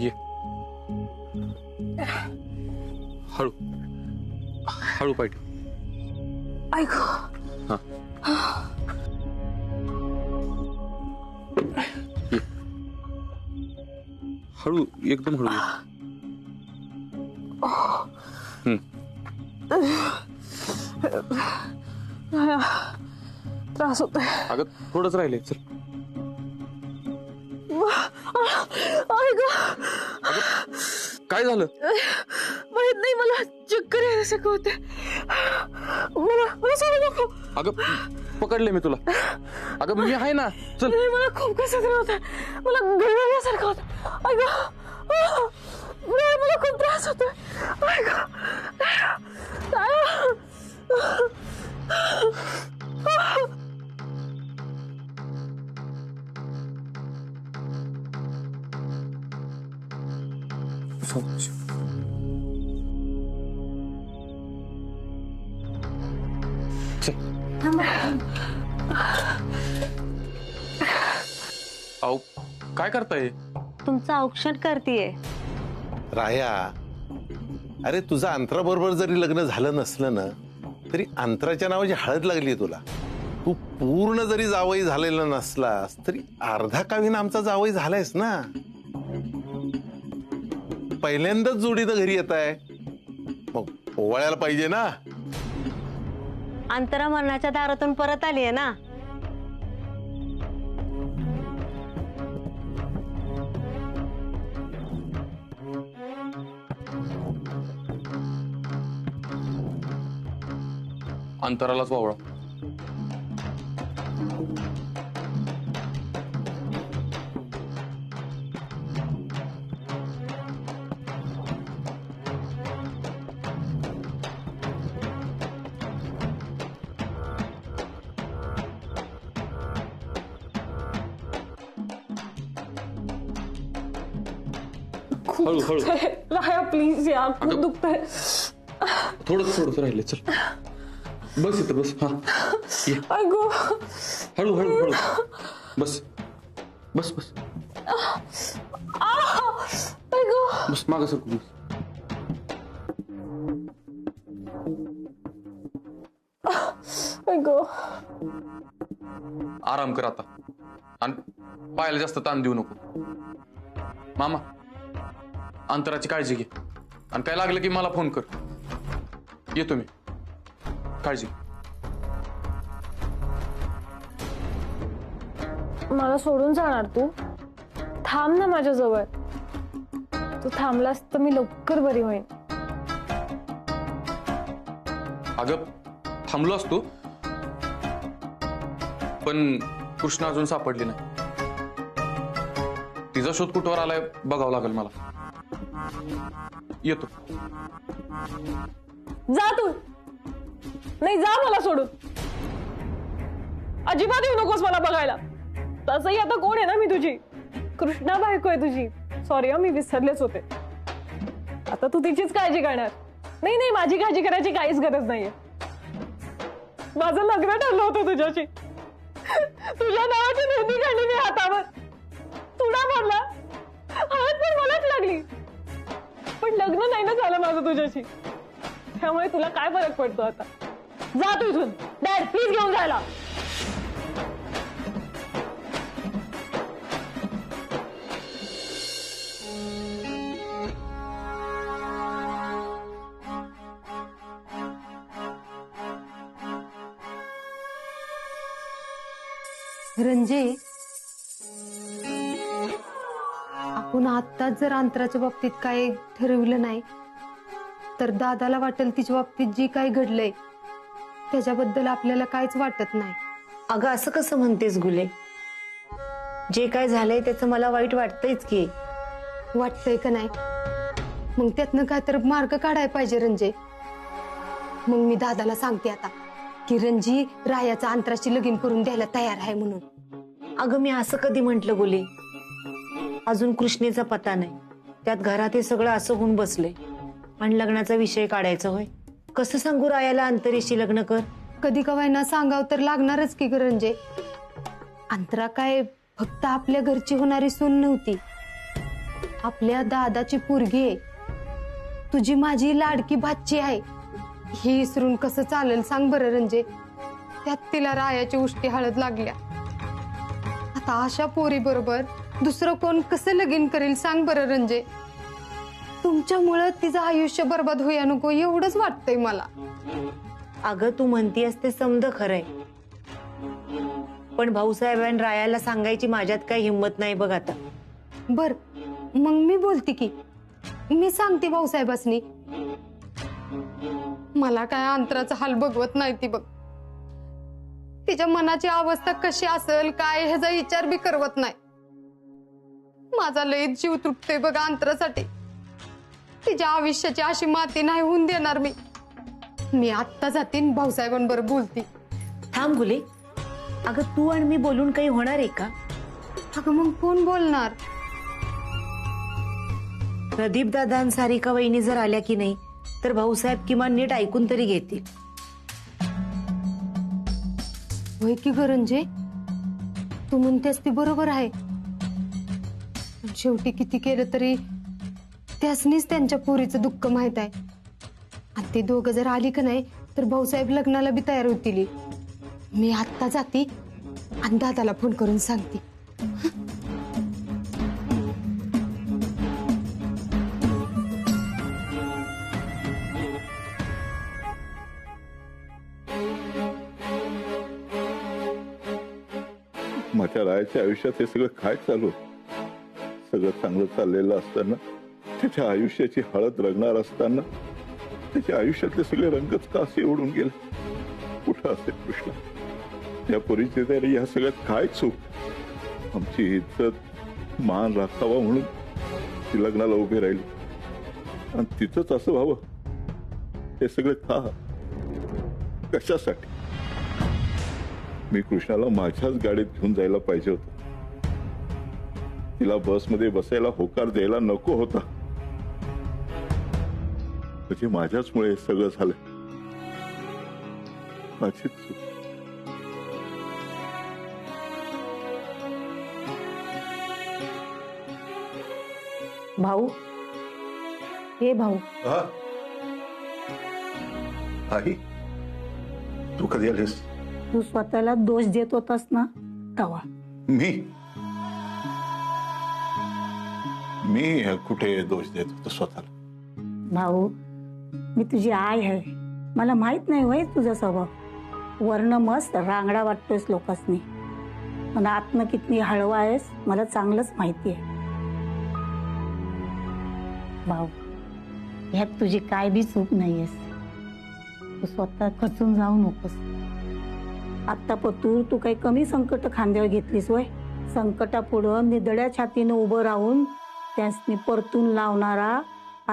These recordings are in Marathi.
ये हळू हळू पाय ठेव. ऐक ये हळू एकदम हळू ये. त्रास होतोय. अगं थोडंच राहिले चल. ऐक काय झालं? माहित नाही मला चक्कर यायसारखं होते. मला सोडू नको. अगं पकडले मी तुला. अगं मी आहे ना चल. नाही मला खूप कसं तरी होत. मला गळगळल्यासारखं होत. ऐक मला खूप त्रास होतोय. ऐक अहो काय करताय? तुमचं औक्षण करतीये. राया, अरे तुझं अंतराबरोबर जरी लग्न झालं नसलं ना तरी अंतराच्या नावाची हळद लागली तुला. तू पूर्ण जरी जावई झालेला नसलास तरी अर्धा कावीन आमचा जावई झालायस ना. पहिल्यांदाच जोडीनं घरी येत आहे मग ओवाळायला पाहिजे ना. अंतरा मरणाच्या दारातून परत आलीये ना. अंतरालाच वावळा. हळू हळू. राया प्लीज या खूप दुखतंय. थोडंच राहिले चल. बस इथं बस. हा ये. ऐक हळू हळू हळू. बस बस बस बस मागं सरकू बस. ऐक आराम कर आता आणि पायाला जास्त ताण देऊ नको. मामा अंतराची काळजी घे आणि काय लागलं की मला फोन कर. येतो मी. काळजी. मला सोडून जाणार तू? थांब ना माझ्या जवळ. तू थांबलास तर मी लवकर बरी होईन. अगं थांबलो असतो पण कृष्णा अजून सापडली नाही. तिचा शोध कुठवर आलाय बघावं लागेल मला. येतो. जा तू. नाही जा मला सोडून. अजिबात येऊ नकोस मला बघायला. तसंही आता कोण आहे ना मी तुझी. कृष्णा बायको आहे तुझी. सॉरी मी विसरलेच होते. आता तू तिचीच काळजी करणार. नाही नाही माझी काळजी करायची काहीच गरज नाहीये. माझं लग्न ठरलं होतं तुझ्याशी. तुझ्या नावाची मेहंदी काढली मी हातावर. तुडा पडला. हळद पण मलाच लागली. पण लग्न नाही ना झालं माझं तुझ्याशी. त्यामुळे तुला काय फरक पडतो आता. जा तू इथून. डॅड प्लीज घेऊन जायला. रंजे, आपण आत्ताच जर अंतराच्या बाबतीत काय ठरवलं नाही तर दादाला वाटेल तिच्या बाबतीत जी काही घडलंय त्याच्याबद्दल आपल्याला काहीच वाटत नाही. अगं असं कसं म्हणतेस गुले? जे काय झालंय त्याचं मला वाईट वाटतंयच की. वाटतंय का नाही? मग त्यातनं काय तर मार्ग काढायला पाहिजे रंजे. मग मी दादाला सांगते आता की रंजी रायाचा अंतराशी लगीन करून द्यायला तयार आहे म्हणून. अगं मी असं कधी म्हंटल गुले? अजून कृष्णेचा पत्ता नाही. त्यात घरात हे सगळं असं होऊन बसलंय आणि लग्नाचा विषय काढायचा होय. कसं सांगू रायाला अंतरेशी लग्न कर? कधी कवायना सांगाव तर लागणारच की रंजे. अंतरा काय फक्त आपल्या घरची होणारी सून नव्हती. आपल्या दादाची पोरगी आहे, तुझी माझी लाडकी भाची आहे, हे विसरून कसं चालेल सांग बरं रंजे. त्यात तिला रायाची उष्टी हळद लागल्या. आता अशा पोरी बरोबर दुसरं कोण कसं लगीन करेल सांग बरं रंजे. तुमच्यामुळं तिचं आयुष्य बर्बाद होया नको एवढंच वाटतंय मला. अगं तू म्हणतीयस ते समज खरंय, पण भाऊसाहेबांनी रायाला सांगायची माझ्यात काही हिंमत नाही बघ आता. बर मग मी बोलते की, मी सांगते भाऊसाहेबासनी. मला काय अंतराचा हाल बघवत नाही ती बघ. तिच्या मनाची अवस्था कशी असेल काय ह्याचा विचार बी करवत नाही. माझा लय जीव तुटतोय बघ अंतरासाठी. तिच्या आयुष्याची अशी माती नाही होऊन देणार मी. मी आत्ता जातीन भाऊसाहेबांबरोबर बोलती. थांब गुले, अगं तू आणि मी बोलून काही होणार आहे का? अगं मग कोण बोलणार? प्रदीप दादा आणि सारिका वहिनी जर आल्या की नाही तर भाऊसाहेब किमान नीट ऐकून तरी घेतील. होय की गरंजे, तू म्हणतेस ती बरोबर आहे. शेवटी किती केलं तरी त्यासनीच त्यांच्या पोरीचं दुःख माहित आहे. आणि ते दोघं जर आली का नाही तर भाऊसाहेब लग्नाला बी तयार होतील. मी आत्ता जाती आणि दादाला फोन करून सांगते. माझ्या रायाच्या आयुष्यात हे सगळं काय चालू? सगळं चांगलं चाललेलं असताना, त्याच्या आयुष्याची हळद रंगणार असताना त्याच्या आयुष्यातले सगळे रंगच का असे उडून गेले? कुठं असेल कृष्णा? त्या पोरीची तरी या सगळ्यात काय चूक? आमची इज्जत मान राखावा म्हणून ती लग्नाला उभी राहिली आणि तिचंच असं व्हावं हे सगळं का? कशासाठी? मी कृष्णाला माझ्याच गाडीत घेऊन जायला पाहिजे होतं. तिला बसमध्ये बसायला होकार द्यायला नको होता. म्हणजे माझ्याचमुळे हे सगळं झालं. माझीच चूक. भाऊ, हे भाऊ, आई तू कधी आलीस? तू स्वतःला दोष देत होतास ना तवा. मी कुठे दोष देत होतो स्वतःला? भाऊ, मी तुझी आई आहे. मला माहित नाही होय तुझा स्वभाव. वर्ण मस्त रांगडा वाटतोयस लोकांनी, पण आत्म किती हळवा आहेस मला चांगलंच माहिती आहे. भाऊ, ह्यात तुझी काय बी चूक नाहीयेस. तू स्वतः खचून जाऊ नकोस. आत्ता पतूर तू काही कमी संकट खांद्यावर घेतलीस वय? संकटापुढं निदड्या छातीनं उभं राहून त्यांनी परतून लावणारा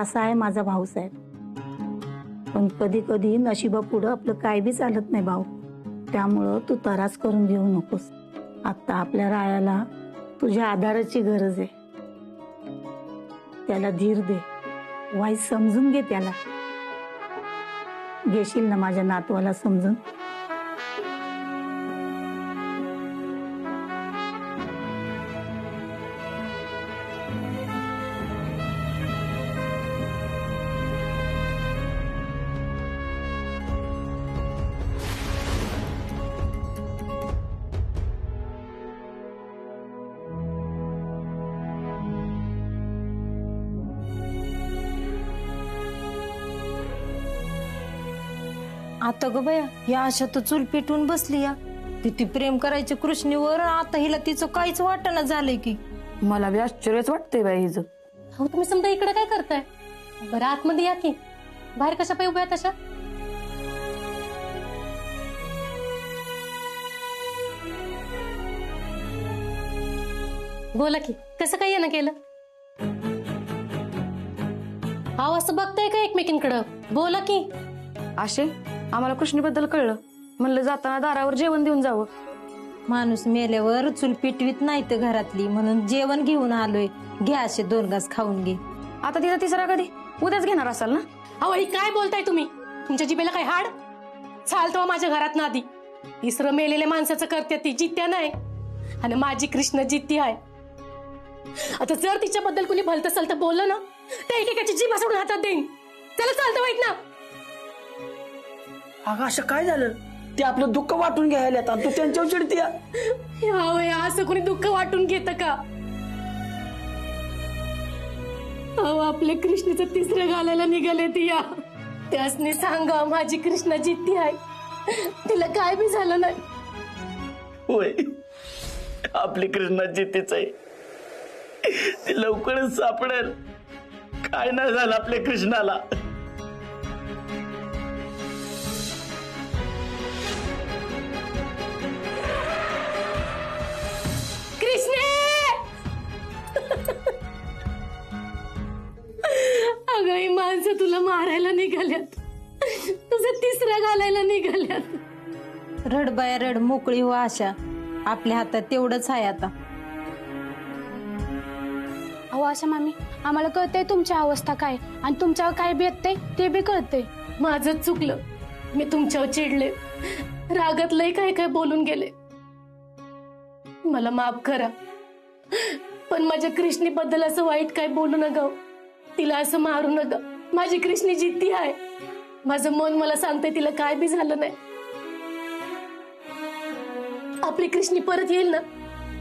असा आहे माझा भाऊसाहेब. पण कधी कधी नशिबापुढं आपलं काय बी चालत नाही भाऊ. त्यामुळं तू त्रास करून घेऊ नकोस. आत्ता आपल्या रायाला तुझ्या आधाराची गरज आहे. त्याला धीर दे, वाईट समजून घे त्याला. घेशील ना माझ्या नातवाला समजून? आता ग बया, या अशा तर चूल पेटून बसली या. ती प्रेम करायची कृष्णीवर, आता हिला तिचं काहीच वाटणं झालंय की. मला बी आश्चर्यच वाटतंय बाई हिचं. हो तुम्ही समजा इकडे काय करताय? बरं आतमध्ये या की. बाहेर कशा पाय उभ्या तशा? बोला की, कसं काय येणं केलं? हा असं बघताय का एकमेकींकडं? बोला की. आशे, आम्हाला कृष्णीबद्दल कळलं, म्हणलं जाताना दारावर जेवण देऊन जावं. माणूस मेल्यावर चूल पिटवीत नाही तर घरातली, म्हणून जेवण घेऊन आलोय. घ्या असे 2 घास खाऊन घे. आता तिचा तिसरा कधी? उद्याच घेणार असाल ना? अहो ही काय बोलताय तुम्ही? तुमच्या जिभेला काय हाड? चालतो माझ्या घरात ना आधी. तिसरं मेलेल्या माणसाचं करते ती, जित्या नाही. आणि माझी कृष्ण जित्ती आहे. आता जर तिच्याबद्दल कुणी भलतं सलतं बोललं ना तर एकेकाची जीभ सोडून हातात देईन. त्याला चालतं वाईट ना. अगं असं काय झालं? ते आपलं दुःख वाटून घ्यायला येतात, तू त्यांच्यावर चिडतीया. असं कोणी दुःख वाटून घेतं का? अहो आपले कृष्णीचं तिसरं घालायला निघाले ती या. त्यासनी सांगा माझी कृष्णा जिद्दी आहे, तिला काय बी झालं नाही. होय, आपली कृष्णा जिद्दीच आहे, ती लवकरच सापडेल. काय नाही झालं आपल्या कृष्णाला. कृष्णे अगं ही माणसं तुला मारायला निघाल्यात, तुझं तिसरा घालायला निघाल्यात. रड बाया रड, मोकळी हो आशा. आपल्या हातात तेवढंच आहे आता. अहो आशा मामी, आम्हाला कळतंय तुमची अवस्था काय आणि तुमच्यावर काय बेतते ते बी कळतंय. माझंच चुकलं, मी तुमच्यावर चिडले, रागात लय काय काय बोलून गेले. मला माफ करा, पण माझ्या कृष्णीबद्दल असं वाईट काय बोलू नका, तिला असं मारू नका. माझी कृष्णी जिद्दी आहे, माझं मन मला सांगतंय तिला काय बी झालं नाही. आपली कृष्णी परत येईल ना,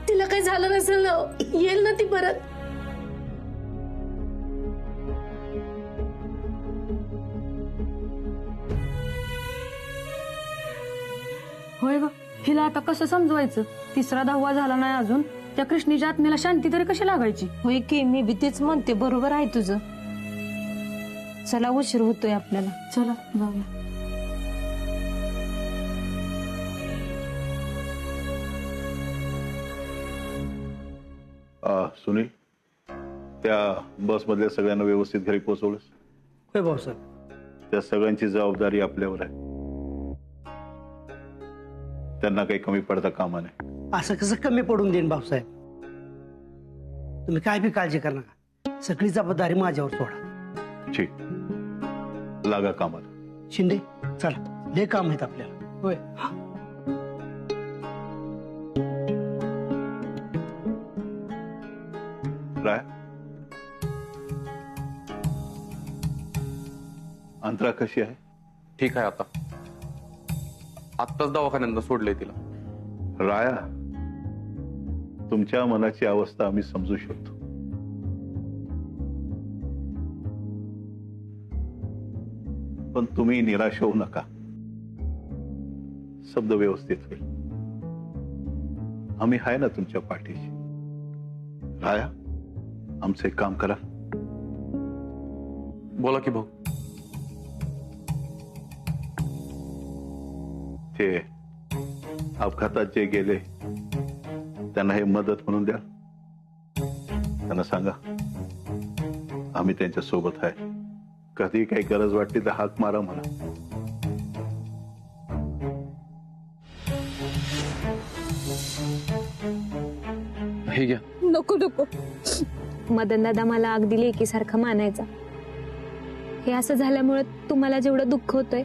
तिला काही झालं नसेल ना, येईल ना ती परत. होय ग, हिला आता कसं समजवायचं? तिसरा 10वा झाला नाही अजून, त्या कृष्णीच्या आत्म्याला शांती तरी कशी लागायची? होय की, मी बी तेच म्हणते, बरोबर आहे तुझं. चला उशीर होतोय आपल्याला. चला जाऊया. सुनील, त्या बस मधल्या सगळ्यांना व्यवस्थित घरी पोहोचवलंस? होय भाऊसाहेब. त्या सगळ्यांची जबाबदारी आपल्यावर आहे, त्यांना काही कमी पडता कामा नये. असं कसं कमी पडून देईन भाऊसाहेब? तुम्ही काय बी काळजी करू नका, सगळी जबाबदारी माझ्यावर सोडा. ठीक, लागा कामाला. शिंदे चला, लय काम आहेत आपल्याला. होय. राय, अंतरा कशी आहे? ठीक आहे, आता आत्ताच दवाखान्यात सोडलंय तिला. राया, तुमच्या मनाची अवस्था आम्ही समजू शकतो, पण तुम्ही निराश होऊ नका. शब्द व्यवस्थित होईल, आम्ही आहे ना तुमच्या पाठीशी. राया, आमचं एक काम करा. बोला की भाऊ. ते अपघातात जे गेले त्यांना हे मदत म्हणून द्या. त्यांना सांगा आम्ही त्यांच्या सोबत आहे, कधी काही गरज वाटली तर हाक मारा मला. हे घ्या. नको नको, मदन दादा मला अगदी लेकीसारखा मानायचा. हे असं झाल्यामुळे तुम्हाला जेवढं दुःख होतंय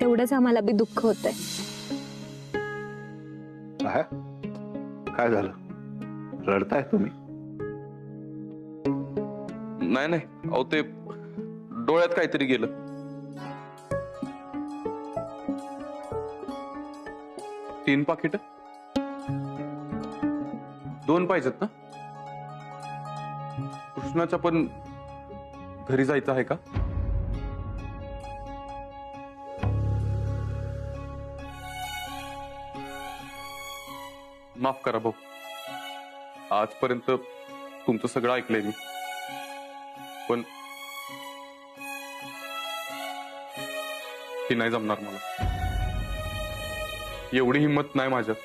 तेवढंच आम्हाला बी दुःख होतंय. काय झालं, रडताय तुम्ही? नाही नाही, अहो ते डोळ्यात काहीतरी गेलं. तीन पाकिट, 2 पाहिजेत ना? कृष्णाच्या पण घरी जायचं आहे का? माफ करा भाऊ, आजपर्यंत तुमचं सगळं ऐकलंय मी, पण हे नाही जमणार मला. एवढी हिंमत नाही माझ्यात.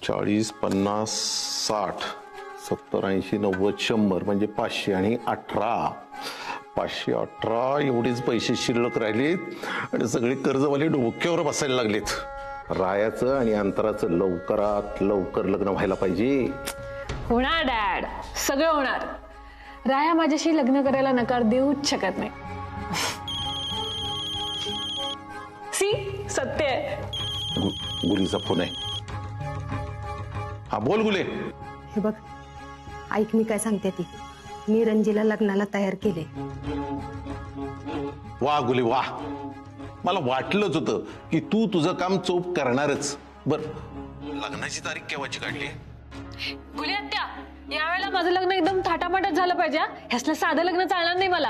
चाळीस, 50, 60, 70, 80, 90, 100 म्हणजे 500 आणि 18. 518 एवढेच पैसे शिल्लक राहिलेत आणि सगळे कर्जवाले डोक्यावर बसायला लागलेत. रायाचं आणि अंतराचं लवकरात लवकर लग्न व्हायला पाहिजे. होणार डॅड, सगळं होणार. राया माझ्याशी लग्न करायला नकार देऊच शकत नाही. सी सत्य आहे. गुलीचा फोन आहे. हा बोल गुले. हे बघ ऐक मी काय सांगते ती. मी रंजीला लग्नाला तयार केले. वा गुले वा. मला वाटलंच होतं की तू तुझं काम चोप करणारच. बर लग्नाची तारीख केव्हाची काढली? गुली आत्या, यावेळेला माझं लग्न एकदम थाटामाटात झालं पाहिजे. ह्यासलं साधं लग्न चालणार नाही मला.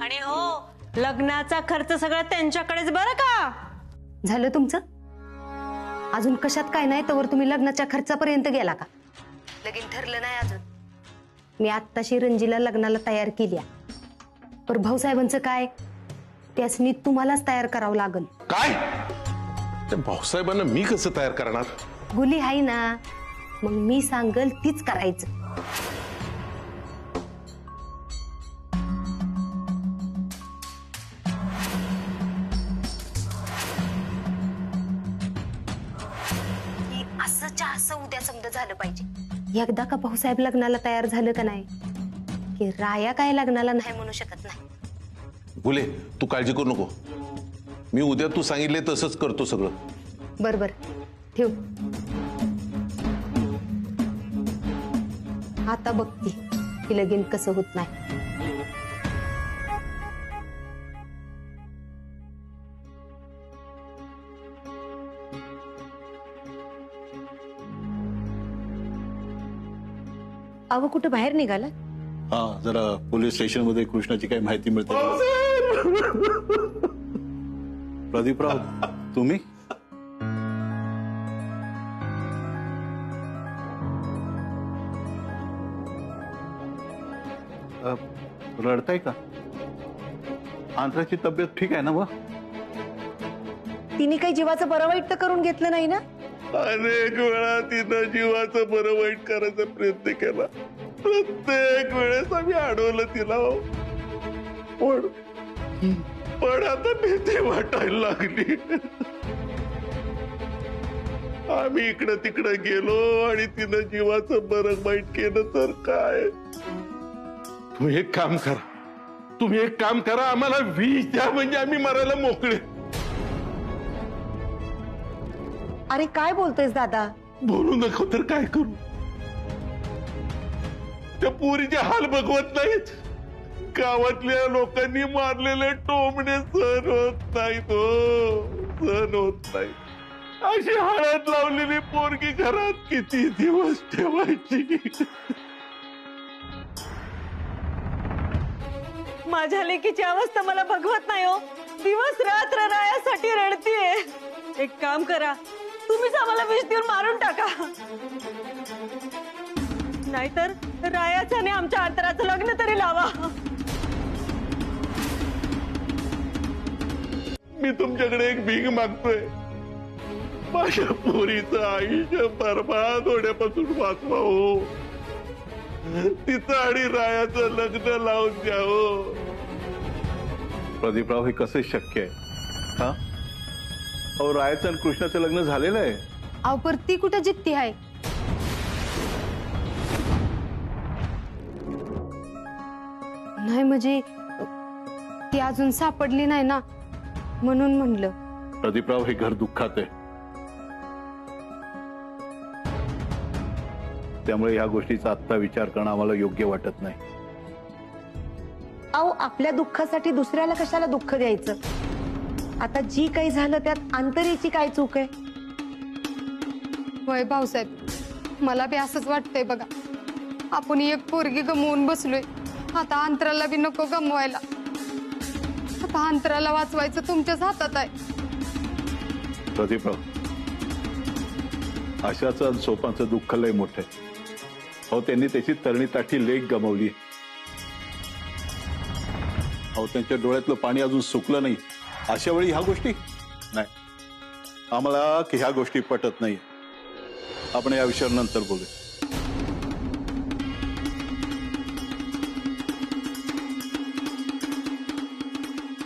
आणि हो लग्नाचा खर्च सगळा त्यांच्याकडेच बरं का. झालं तुमचं? अजून कशात काय नाही तर तुम्ही लग्नाच्या खर्चापर्यंत गेला का? लगीन ठरलं नाही अजून. मी आत्ताशी रंजीला लग्नाला तयार केली. पण भाऊसाहेबांचं काय? त्यासनी तुम्हालाच तयार करावं लागल. काय? त्या भाऊसाहेबांना मी कसं तयार करणार? गुली हाय ना, मग मी सांगल तीच करायचं. असंच्या असं उद्या समजा झालं पाहिजे. एकदा का भाऊसाहेब लग्नाला तयार झालं का नाही की राया काय लग्नाला नाही म्हणू शकत नाही. गुले तू काळजी करू नको. मी उद्या तू सांगितले तसंच करतो सगळं. बर बर ठेव. आता बघती की लगीन कसं होत नाही. अहो कुठं बाहेर निघाला? हा जरा पोलीस स्टेशन मध्ये कृष्णाची काही माहिती मिळते. प्रदीपराव तुम्ही? रडताय का? आंध्राची तब्येत ठीक आहे ना? मग तिने काही जीवाचं बरं वाईट तर करून घेतलं नाही ना? अनेक वेळा तिनं जीवाचं बरं वाईट करायचा प्रयत्न केला. प्रत्येक वेळेस आम्ही अडवलं तिला. पण आता भीती वाटायला लागली. आम्ही इकडं तिकडं गेलो आणि तिनं जीवाचं बरं वाईट केलं तर काय? तुम्ही एक काम करा. तुम्ही एक काम करा. आम्हाला विष द्या म्हणजे आम्ही मरायला मोकळे. अरे काय बोलतोयस दादा? बोलू नको तर काय करू? त्या पोरीचे हाल बघवत नाहीत. गावातल्या लोकांनी मारलेले टोमणे सहन होत नाहीत. सहन होत नाही. अशी हळद लावलेली पोरगी घरात किती दिवस ठेवायची? माझ्या लेकीची अवस्था मला बघवत नाही हो. दिवस रात्र रायासाठी रडतीये. एक काम करा, तुम्हीच आम्हाला विष देऊन मारून टाका. नाहीतर रायाचं आणि आमच्या अंतराचं लग्न तरी लावा. मी तुमच्याकडे एक भीक मागतोय. माझ्या पोरीचं आयुष्य बरबाद होण्यापासून वाचवा हो. तिचं आणि रायाचं लग्न लावून द्या हो. प्रदीपराव हे कसं शक्य आहे? हा अहो रायाचं आणि कृष्णाचं लग्न झालेलं आहे. अहो पर ती कुठं जिद्दी आहे? नाही म्हणजे ती अजून सापडली नाही ना म्हणून म्हणलं. प्रदीपराव हे घर दुःखात आहे. त्यामुळे या गोष्टीचा आत्ता विचार करणं आम्हाला योग्य वाटत नाही. अहो आपल्या दुःखासाठी दुसऱ्याला कशाला दुःख द्यायचं? आता जी काही झालं त्यात अंतरीची काय चूक आहे? होय भाऊसाहेब, मला बी असंच वाटतंय बघा. आपण एक पोरगी गमवून बसलोय. आता अंतराला बी नको गमवायला. आता अंतराला वाचवायचं तुमच्याच हातात आहे. प्रदीपराव आशाचं आणि सोपांचं दुःख लय मोठं आहे. अहो त्यांनी त्याची तरणी ताठी लेक गमावली. अहो त्यांच्या डोळ्यातलं पाणी अजून सुकलं नाही. अशा वेळी ह्या गोष्टी नाही. आम्हाला की ह्या गोष्टी पटत नाही. आपण या विषयावर नंतर बोलू.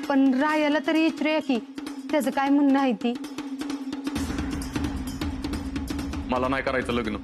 पण रायाला तरी विचारूया की त्याचं काय म्हणणं आहे ती. मला नाही करायचं लग्न.